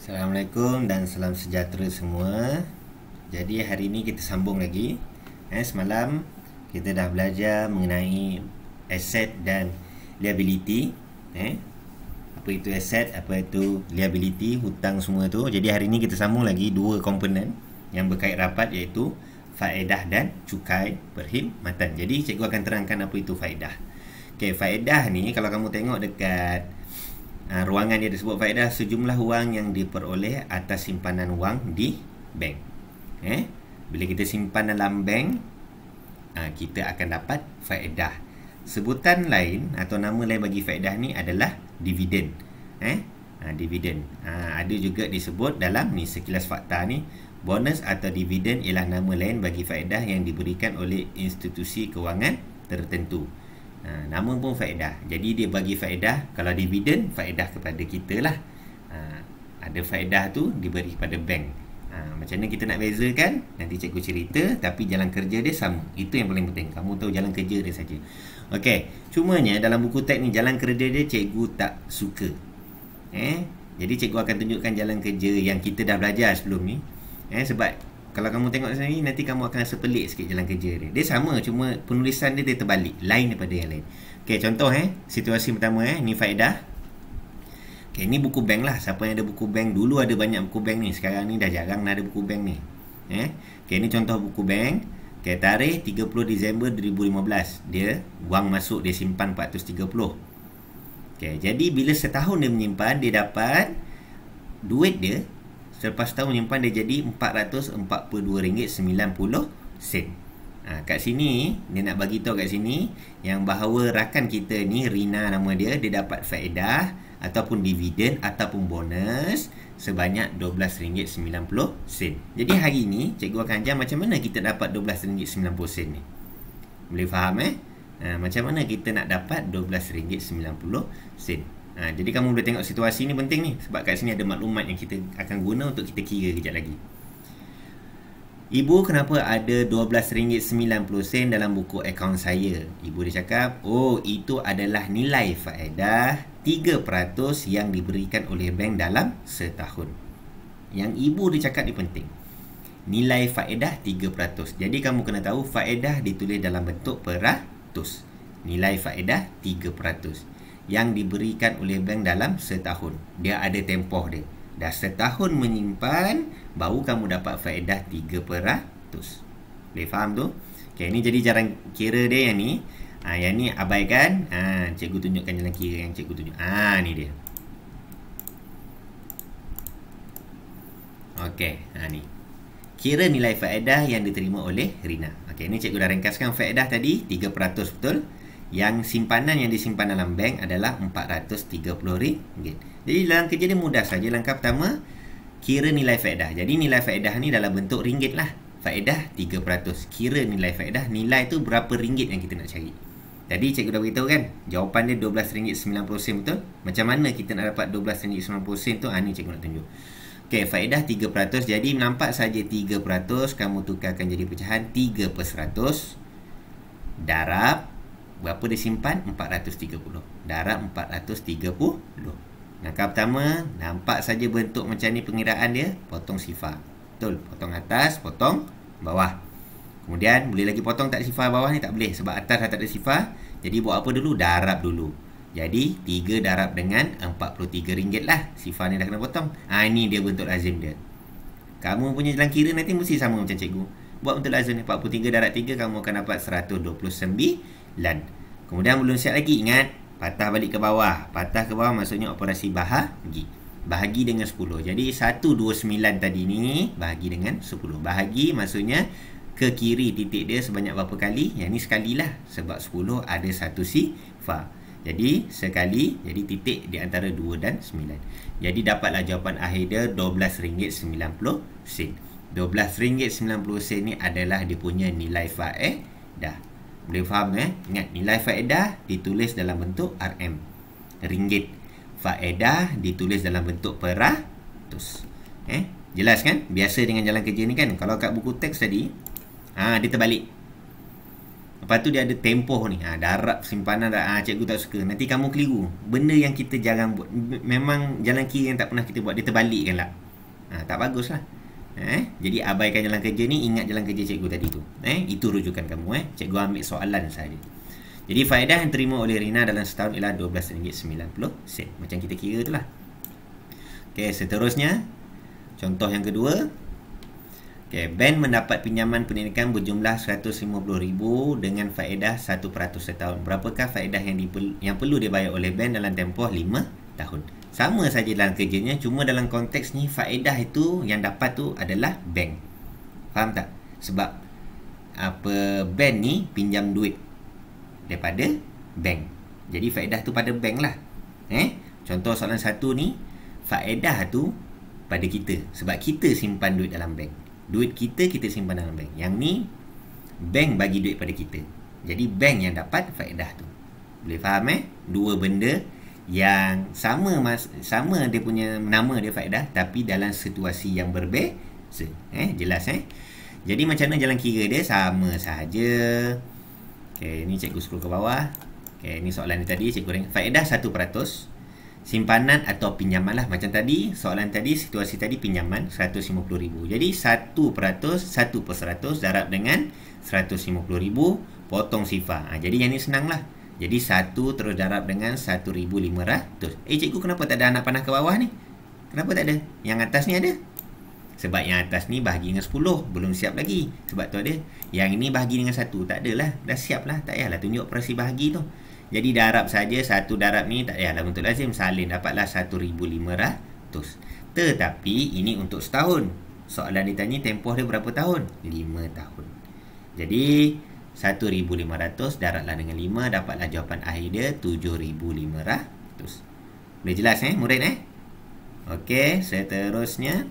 Assalamualaikum dan salam sejahtera semua. Jadi hari ini kita sambung lagi. Semalam kita dah belajar mengenai aset dan liability. Apa itu aset, apa itu liability, hutang semua tu. Jadi hari ini kita sambung lagi dua komponen yang berkait rapat, iaitu faedah dan cukai perkhidmatan. Jadi cikgu akan terangkan apa itu faedah. Okey, faedah ni kalau kamu tengok dekat ruangan dia disebut faedah, sejumlah wang yang diperoleh atas simpanan wang di bank. Bila kita simpan dalam bank, kita akan dapat faedah. Sebutan lain atau nama lain bagi faedah ni adalah dividen. Dividen. Ada juga disebut dalam ni sekilas fakta ni, bonus atau dividen ialah nama lain bagi faedah yang diberikan oleh institusi kewangan tertentu. Nama pun faedah. Jadi dia bagi faedah. Kalau dividen, faedah kepada kita lah. Ada faedah tu diberi kepada bank. Macam mana kita nak bezakan? Nanti cikgu cerita. Tapi jalan kerja dia sama. Itu yang paling penting. Kamu tahu jalan kerja dia saja. Okey. Cumanya dalam buku teks ni, jalan kerja dia cikgu tak suka. Jadi cikgu akan tunjukkan jalan kerja yang kita dah belajar sebelum ni. Sebab kalau kamu tengok sini, nanti kamu akan rasa pelik sikit jalan kerja dia. Dia sama, cuma penulisan dia terbalik. Lain daripada yang lain. Okey, contoh situasi pertama ni faedah. Okey, ni buku bank lah. Siapa yang ada buku bank, dulu ada banyak buku bank ni. Sekarang ni dah jarang ada buku bank ni. Okey, ni contoh buku bank. Okey, tarikh 30 Disember 2015. Dia, wang masuk, dia simpan 430. Okey, jadi bila setahun dia menyimpan, dia dapat duit dia. Selepas tahun menyimpan dia jadi RM442.90. Kat sini dia nak bagi tahu kat sini yang bahawa rakan kita ni, Rina nama dia, dia dapat faedah ataupun dividen ataupun bonus sebanyak RM12.90. Jadi hari ni cikgu akan ajar macam mana kita dapat RM12.90 ni. Boleh faham macam mana kita nak dapat RM12.90. Jadi kamu boleh tengok situasi ni penting ni, sebab kat sini ada maklumat yang kita akan guna untuk kita kira kejap lagi. Ibu, kenapa ada RM12.90 dalam buku akaun saya? Ibu dia cakap, oh, itu adalah nilai faedah 3% yang diberikan oleh bank dalam setahun. Yang ibu dia cakap ni penting. Nilai faedah 3%. Jadi kamu kena tahu faedah ditulis dalam bentuk peratus. Nilai faedah 3% yang diberikan oleh bank dalam setahun. Dia ada tempoh dia. Dah setahun menyimpan, baru kamu dapat faedah 3%. Boleh faham tu? Okay, ni jadi cara kira dia yang ni. Yang ni abaikan. Cikgu tunjukkan jalan kira yang cikgu tunjuk. Ni dia. Okey, ni. Kira nilai faedah yang diterima oleh Rina. Okey, ni cikgu dah ringkaskan faedah tadi 3%, betul? Yang simpanan yang disimpan dalam bank adalah RM430. Jadi dalam kerja dia mudah saja. Langkah pertama, kira nilai faedah. Jadi nilai faedah ni dalam bentuk ringgit lah. Faedah 3%. Kira nilai faedah. Nilai tu berapa ringgit yang kita nak cari. Tadi cikgu dah beritahu kan, jawapan dia RM12.90, betul? Macam mana kita nak dapat RM12.90 tu? Ni cikgu nak tunjuk. Okey, faedah 3%. Jadi nampak saja 3%, kamu tukarkan jadi pecahan 3/100 darab berapa dia simpan? 430. Darab 430. Langkah pertama, nampak saja bentuk macam ni pengiraan dia. Potong sifar. Betul. Potong atas, potong bawah. Kemudian boleh lagi potong tak sifar bawah ni? Tak boleh. Sebab atas dah tak ada sifar. Jadi buat apa dulu? Darab dulu. Jadi 3 darab dengan RM43 lah. Sifar ni dah kena potong. Ini dia bentuk lazim dia. Kamu punya jalan kira nanti mesti sama macam cikgu. Buat bentuk lazim ni. 43 darab 3, kamu akan dapat 129. Kemudian belum siap lagi, ingat, patah balik ke bawah. Patah ke bawah maksudnya operasi bahagi. Bahagi dengan 10. Jadi 129 tadi ni bahagi dengan 10. Bahagi maksudnya ke kiri titik dia sebanyak berapa kali? Yang ni sekali lah. Sebab 10 ada satu sifar. Jadi sekali, jadi titik di antara 2 dan 9. Jadi dapatlah jawapan akhir dia RM12.90. RM12.90 ni adalah dia punya nilai faedah. Boleh faham Ingat, nilai faedah ditulis dalam bentuk RM, ringgit. Faedah ditulis dalam bentuk peratus. Jelas kan? Biasa dengan jalan kerja ni kan. Kalau kat buku teks tadi, dia terbalik. Lepas tu dia ada tempoh ni. Darab simpanan cikgu tak suka. Nanti kamu keliru. Benda yang kita jarang buat. Memang jalan kiri yang tak pernah kita buat. Dia terbalikkan lah. Tak bagus lah. Jadi abaikan jalan kerja ni, ingat jalan kerja cikgu tadi tu. Itu rujukan kamu. Cikgu ambil soalan saja. Jadi faedah yang terima oleh Rina dalam setahun ialah RM12.90. Macam kita kira tu lah. Okey, seterusnya contoh yang kedua. Okey, Ben mendapat pinjaman pendidikan berjumlah RM150,000 dengan faedah 1% setahun. Berapakah faedah yang perlu dibayar oleh Ben dalam tempoh 5 tahun? Sama saja dalam kerjanya, cuma dalam konteks ni faedah itu yang dapat tu adalah bank. Faham tak? Sebab Ben ni pinjam duit daripada bank. Jadi faedah tu pada bank lah. Contoh soalan 1 ni, faedah tu pada kita sebab kita simpan duit dalam bank. Duit kita simpan dalam bank. Yang ni bank bagi duit pada kita. Jadi bank yang dapat faedah tu. Boleh faham Dua benda yang sama dia punya nama dia faedah, tapi dalam situasi yang berbeza. Jelas Jadi macam mana jalan kira dia? Sama saja. Okey, ni cikgu scroll ke bawah. Okey, ni soalan ni tadi cikgu ring. Faedah 1%. Simpanan atau pinjaman lah. Macam tadi, soalan tadi, situasi tadi pinjaman RM150,000. Jadi 1%, 1/100 darab dengan RM150,000, potong sifar. Jadi yang ni senang lah. Jadi 1 terus darab dengan 1,500. Cikgu kenapa tak ada anak panah ke bawah ni? Kenapa tak ada? Yang atas ni ada? Sebab yang atas ni bahagi dengan 10. Belum siap lagi. Sebab tu ada. Yang ini bahagi dengan 1. Tak adalah. Dah siap lah. Tak payahlah tunjuk operasi bahagi tu. Jadi darab saja, 1 darab ni tak payahlah untuk lazim. Salin dapatlah 1,500. Tetapi ini untuk setahun. Soalan ditanya tempoh dia berapa tahun? 5 tahun. Jadi 1,500 darablah dengan 5, dapatlah jawapan akhir dia 7,500. Boleh jelas murid Okey, seterusnya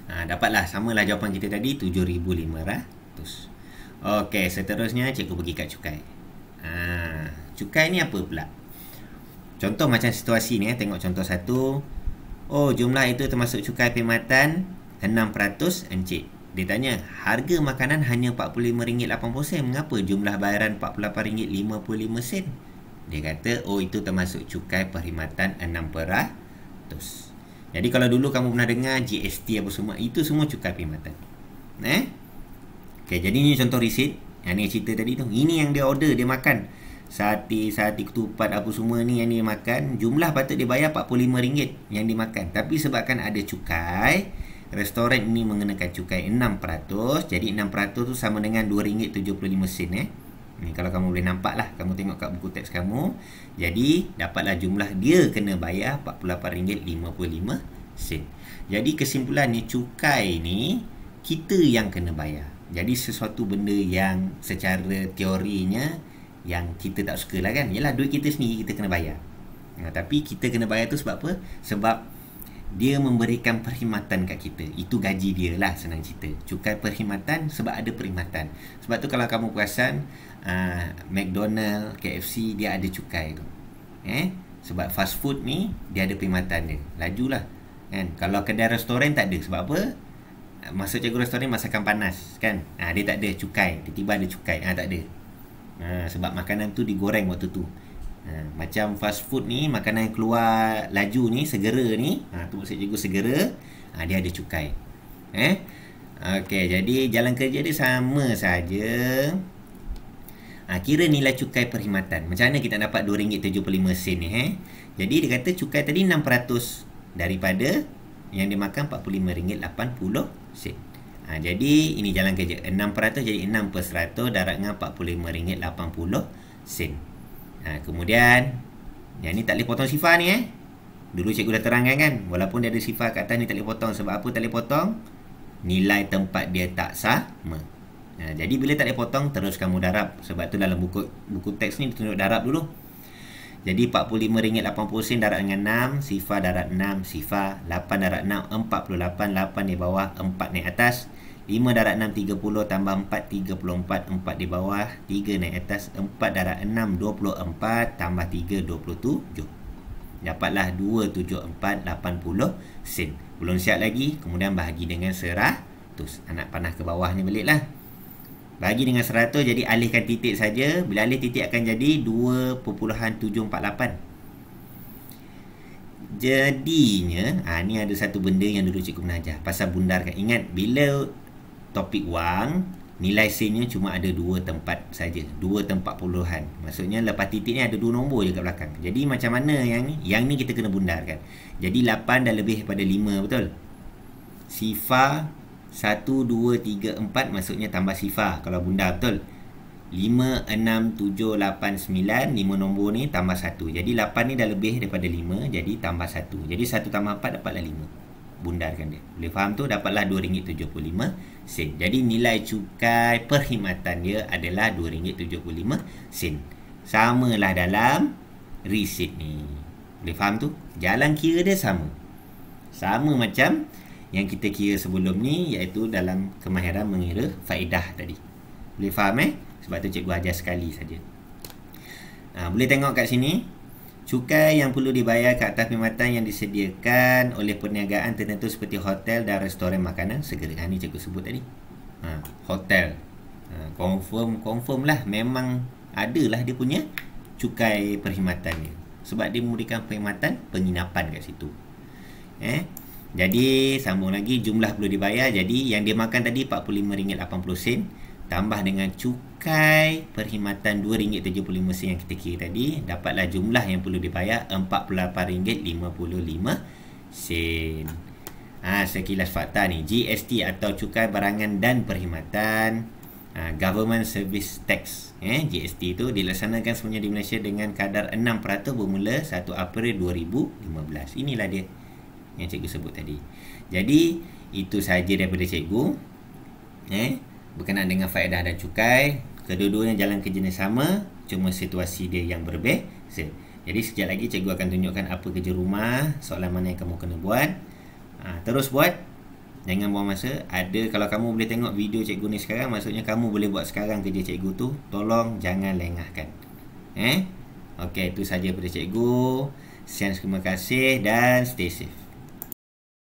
dapatlah samalah jawapan kita tadi 7,500. Okey, seterusnya cikgu pergi kat cukai. Cukai ni apa pula? Contoh macam situasi ni tengok contoh 1. Jumlah itu termasuk cukai perkhidmatan 6%. Encik dia tanya, harga makanan hanya RM45.80. Mengapa jumlah bayaran RM48.55? Dia kata, itu termasuk cukai perkhidmatan 6%. Jadi kalau dulu kamu pernah dengar GST apa semua, itu semua cukai perkhidmatan. Okey, jadi ni contoh resit. Yang ni cerita tadi tu. Ini yang dia order, dia makan. Sate ketupat apa semua ni yang dia makan. Jumlah patut dia bayar RM45 yang dia makan. Tapi sebabkan ada cukai, restoran ini mengenakan cukai 6%. Jadi 6% tu sama dengan RM2.75. Ni kalau kamu boleh nampak lah. Kamu tengok kat buku teks kamu. Jadi dapatlah jumlah dia kena bayar RM48.55. Jadi kesimpulan ni, cukai ni kita yang kena bayar. Jadi sesuatu benda yang secara teorinya yang kita tak suka lah kan. Yelah, duit kita sendiri kita kena bayar. Tapi kita kena bayar tu sebab apa? Sebab dia memberikan perkhidmatan kat kita. Itu gaji dia lah, senang cerita. Cukai perkhidmatan sebab ada perkhidmatan. Sebab tu kalau kamu perasan McDonald, KFC dia ada cukai tu. Sebab fast food ni dia ada perkhidmatan dia. Lajulah kan. Kalau kedai restoran tak ada. Sebab apa? Masa cikgu restoran masakan panas kan. Dia tak ada cukai. Tiba-tiba ada cukai. Tak ada. Sebab makanan tu digoreng waktu tu. Macam fast food ni, makanan yang keluar laju ni, segera ni, tu maksud cikgu segera, dia ada cukai. Okey, jadi jalan kerja dia sama saja. Kira nilai cukai perkhidmatan. Macam mana kita dapat RM2.75 ni Jadi dia kata cukai tadi 6% daripada yang dia makan RM45.80. Jadi ini jalan kerja. 6% jadi 6% darab dengan RM45.80. Kemudian yang ni tak boleh potong sifar ni Dulu cikgu dah terangkan kan. Walaupun dia ada sifar kat atas ni tak boleh potong. Sebab apa tak boleh potong? Nilai tempat dia tak sama. Jadi bila tak boleh potong, terus kamu darab. Sebab tu dalam buku teks ni ditunjuk darab dulu. Jadi RM45.80 darab dengan 6, sifar darab 6, sifar 8 darab 6, 48, 8 di bawah, 4 naik atas, 5 darab 6, 30 tambah 4, 34, 4 di bawah, 3 naik atas, 4 darab 6, 24 tambah 3, 27. Dapatlah 274.80. Belum siap lagi, kemudian bahagi dengan 100. Anak panah ke bawah ni balik lah. Bagi dengan 100, jadi alihkan titik saja. Bila alih titik akan jadi 2.748. Jadinya, ni ada satu benda yang dulu cikgu pernah ajar. Pasal bundarkan. Ingat, bila topik wang, nilai sinnya cuma ada 2 tempat saja. 2 tempat puluhan. Maksudnya lepas titik ni ada 2 nombor je kat belakang. Jadi macam mana yang ni? Yang ni kita kena bundarkan. Jadi 8 dah lebih daripada 5, betul? Sifar 1, 2, 3, 4 maksudnya tambah sifar kalau bundar, betul? 5, 6, 7, 8, 9 5 nombor ni tambah 1. Jadi 8 ni dah lebih daripada 5, jadi tambah 1. Jadi 1 tambah 4 dapatlah 5. Bundarkan dia. Boleh faham tu? Dapatlah RM2.75. Jadi nilai cukai perkhidmatan dia adalah RM2.75. Samalah dalam resit ni. Boleh faham tu? Jalan kira dia sama. Sama macam yang kita kira sebelum ni, iaitu dalam kemahiran mengira faedah tadi. Boleh faham Sebab tu cikgu ajar sekali saja. Boleh tengok kat sini. Cukai yang perlu dibayar ke atas perkhidmatan yang disediakan oleh perniagaan tertentu seperti hotel dan restoran makanan segera. Ni cikgu sebut tadi. Hotel. Confirm lah. Memang adalah dia punya cukai perkhidmatan ni. Sebab dia memberikan perkhidmatan penginapan kat situ. Jadi sambung lagi, jumlah perlu dibayar. Jadi yang dia makan tadi RM45.80 tambah dengan cukai perkhidmatan RM2.75 yang kita kira tadi, dapatlah jumlah yang perlu dibayar RM48.55. Sekilas fakta ni, GST atau cukai barangan dan perkhidmatan, Government Service Tax, GST itu dilaksanakan semuanya di Malaysia dengan kadar 6% bermula 1 April 2015. Inilah dia yang cikgu sebut tadi. Jadi itu sahaja daripada cikgu berkenaan dengan faedah dan cukai. Kedua-duanya jalan kerjanya sama, cuma situasi dia yang berbeza. Jadi sekejap lagi cikgu akan tunjukkan apa kerja rumah, soalan mana yang kamu kena buat. Terus buat, jangan buang masa. Kalau kamu boleh tengok video cikgu ni sekarang, maksudnya kamu boleh buat sekarang kerja cikgu tu. Tolong jangan lengahkan. Okey, itu sahaja daripada cikgu. Sekian, terima kasih dan stay safe.